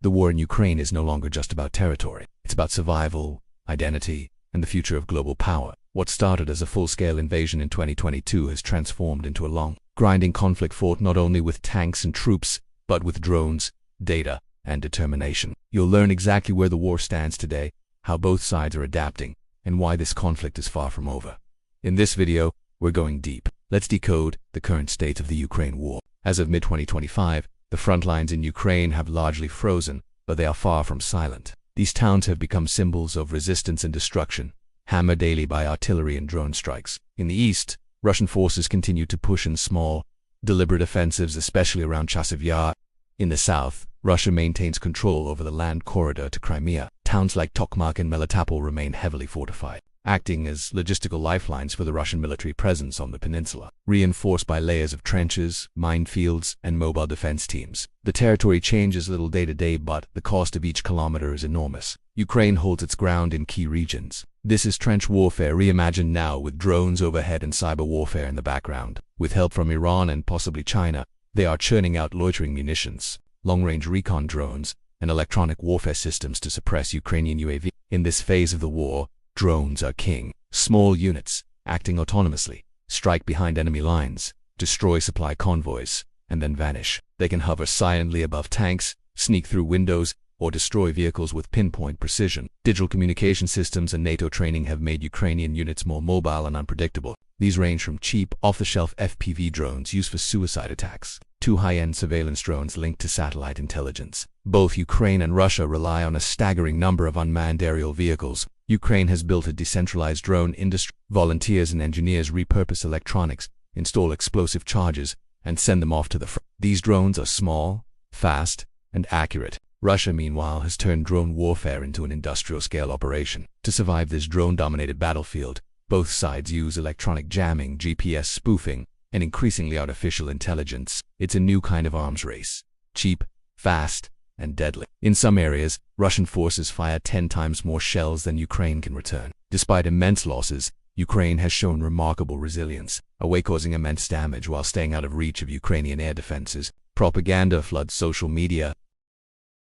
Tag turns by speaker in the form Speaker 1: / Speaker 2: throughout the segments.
Speaker 1: The war in Ukraine is no longer just about territory. It's about survival, identity, and the future of global power. What started as a full-scale invasion in 2022 has transformed into a long, grinding conflict fought not only with tanks and troops, but with drones, data, and determination. You'll learn exactly where the war stands today, how both sides are adapting, and why this conflict is far from over. In this video, we're going deep. Let's decode the current state of the Ukraine war. As of mid-2025, the front lines in Ukraine have largely frozen, but they are far from silent. These towns have become symbols of resistance and destruction, hammered daily by artillery and drone strikes. In the east, Russian forces continue to push in small, deliberate offensives, especially around Chasiv Yar. In the south, Russia maintains control over the land corridor to Crimea. Towns like Tokmak and Melitopol remain heavily fortified, acting as logistical lifelines for the Russian military presence on the peninsula, reinforced by layers of trenches, minefields, and mobile defense teams. The territory changes little day to day, but the cost of each kilometer is enormous. Ukraine holds its ground in key regions. This is trench warfare reimagined now, with drones overhead and cyber warfare in the background. With help from Iran and possibly China, they are churning out loitering munitions, long-range recon drones, and electronic warfare systems to suppress Ukrainian UAV. In this phase of the war, drones are king. Small units, acting autonomously, strike behind enemy lines, destroy supply convoys, and then vanish. They can hover silently above tanks, sneak through windows, or destroy vehicles with pinpoint precision. Digital communication systems and NATO training have made Ukrainian units more mobile and unpredictable. These range from cheap, off-the-shelf FPV drones used for suicide attacks to high-end surveillance drones linked to satellite intelligence. Both Ukraine and Russia rely on a staggering number of unmanned aerial vehicles. Ukraine has built a decentralized drone industry. Volunteers and engineers repurpose electronics, install explosive charges, and send them off to the front. These drones are small, fast, and accurate. Russia, meanwhile, has turned drone warfare into an industrial-scale operation. To survive this drone-dominated battlefield, both sides use electronic jamming, GPS spoofing, and increasingly artificial intelligence. It's a new kind of arms race. Cheap, fast, and deadly. In some areas, Russian forces fire 10 times more shells than Ukraine can return. Despite immense losses, Ukraine has shown remarkable resilience, causing immense damage while staying out of reach of Ukrainian air defenses. Propaganda floods social media.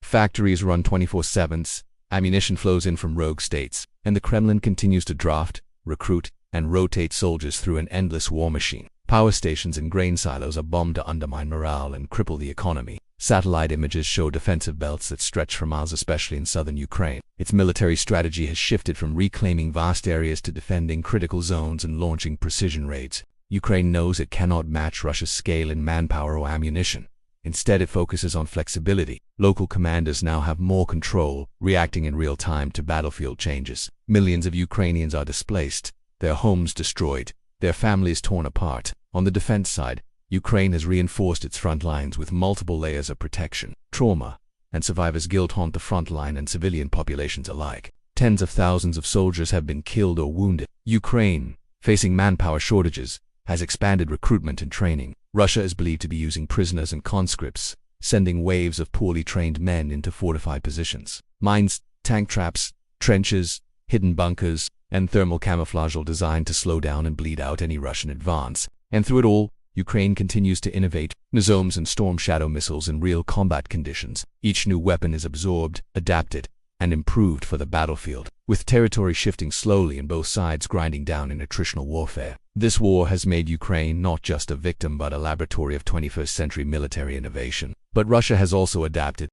Speaker 1: Factories run 24/7, ammunition flows in from rogue states, and the Kremlin continues to draft, recruit, and rotate soldiers through an endless war machine. Power stations and grain silos are bombed to undermine morale and cripple the economy. Satellite images show defensive belts that stretch for miles, especially in southern Ukraine. Its military strategy has shifted from reclaiming vast areas to defending critical zones and launching precision raids. Ukraine knows it cannot match Russia's scale in manpower or ammunition. Instead, it focuses on flexibility. Local commanders now have more control, reacting in real time to battlefield changes. Millions of Ukrainians are displaced, their homes destroyed, their families torn apart. On the defense side, Ukraine has reinforced its front lines with multiple layers of protection. Trauma and survivors' guilt haunt the front line and civilian populations alike. Tens of thousands of soldiers have been killed or wounded. Ukraine, facing manpower shortages, has expanded recruitment and training. Russia is believed to be using prisoners and conscripts, sending waves of poorly trained men into fortified positions. Mines, tank traps, trenches, hidden bunkers, and thermal camouflage all designed to slow down and bleed out any Russian advance. And through it all, Ukraine continues to innovate Nazoms and Storm Shadow missiles in real combat conditions. Each new weapon is absorbed, adapted, and improved for the battlefield, with territory shifting slowly and both sides grinding down in attritional warfare. This war has made Ukraine not just a victim but a laboratory of 21st century military innovation. But Russia has also adapted.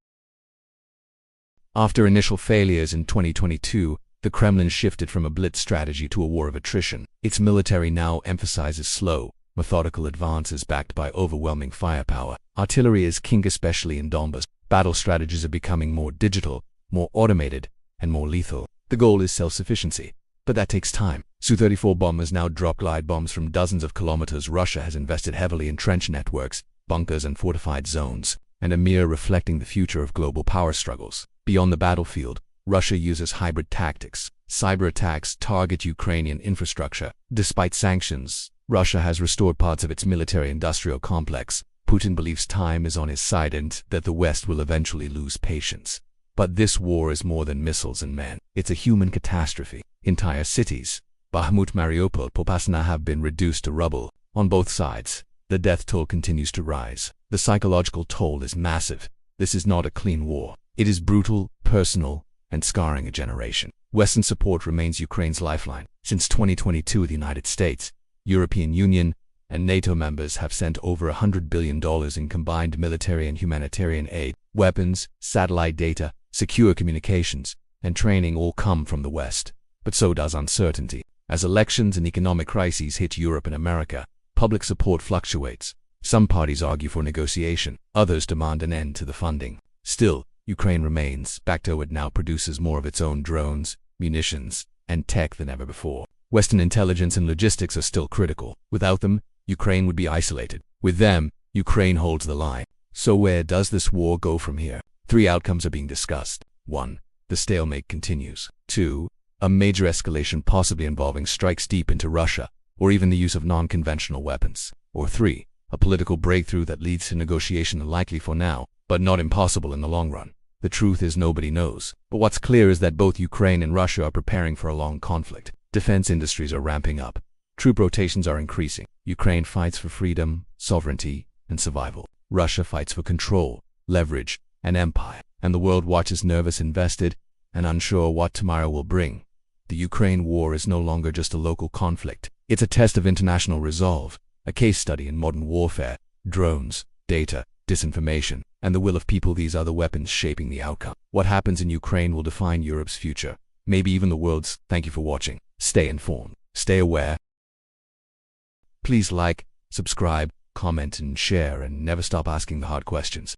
Speaker 1: After initial failures in 2022, the Kremlin shifted from a blitz strategy to a war of attrition. Its military now emphasizes slow, methodical advances backed by overwhelming firepower. Artillery is king, especially in Donbas. Battle strategies are becoming more digital, more automated, and more lethal. The goal is self-sufficiency, but that takes time. Su-34 bombers now drop glide bombs from dozens of kilometers. Russia has invested heavily in trench networks, bunkers, and fortified zones, and a mirror reflecting the future of global power struggles. Beyond the battlefield, Russia uses hybrid tactics. Cyberattacks target Ukrainian infrastructure. Despite sanctions, Russia has restored parts of its military-industrial complex. Putin believes time is on his side and that the West will eventually lose patience. But this war is more than missiles and men. It's a human catastrophe. Entire cities, Bakhmut, Mariupol, Popasna, have been reduced to rubble. On both sides, the death toll continues to rise. The psychological toll is massive. This is not a clean war. It is brutal, personal, and scarring a generation. Western support remains Ukraine's lifeline. Since 2022, the United States, European Union, and NATO members have sent over $100 billion in combined military and humanitarian aid. Weapons, satellite data, secure communications, and training all come from the West. But so does uncertainty. As elections and economic crises hit Europe and America, public support fluctuates. Some parties argue for negotiation, others demand an end to the funding. Still, Ukraine remains. It now produces more of its own drones, munitions, and tech than ever before. Western intelligence and logistics are still critical. Without them, Ukraine would be isolated. With them, Ukraine holds the line. So where does this war go from here? 3 outcomes are being discussed. 1. The stalemate continues. 2. A major escalation possibly involving strikes deep into Russia, or even the use of non-conventional weapons. Or 3. A political breakthrough that leads to negotiation, likely for now, but not impossible in the long run. The truth is nobody knows. But what's clear is that both Ukraine and Russia are preparing for a long conflict. Defense industries are ramping up. Troop rotations are increasing. Ukraine fights for freedom, sovereignty, and survival. Russia fights for control, leverage, and empire. And the world watches nervous, invested, and unsure what tomorrow will bring. The Ukraine war is no longer just a local conflict. It's a test of international resolve, a case study in modern warfare. Drones, data, disinformation, and the will of people, these are the weapons shaping the outcome. What happens in Ukraine will define Europe's future, maybe even the world's. Thank you for watching. Stay informed, stay aware. Please like, subscribe, comment, and share, and never stop asking the hard questions.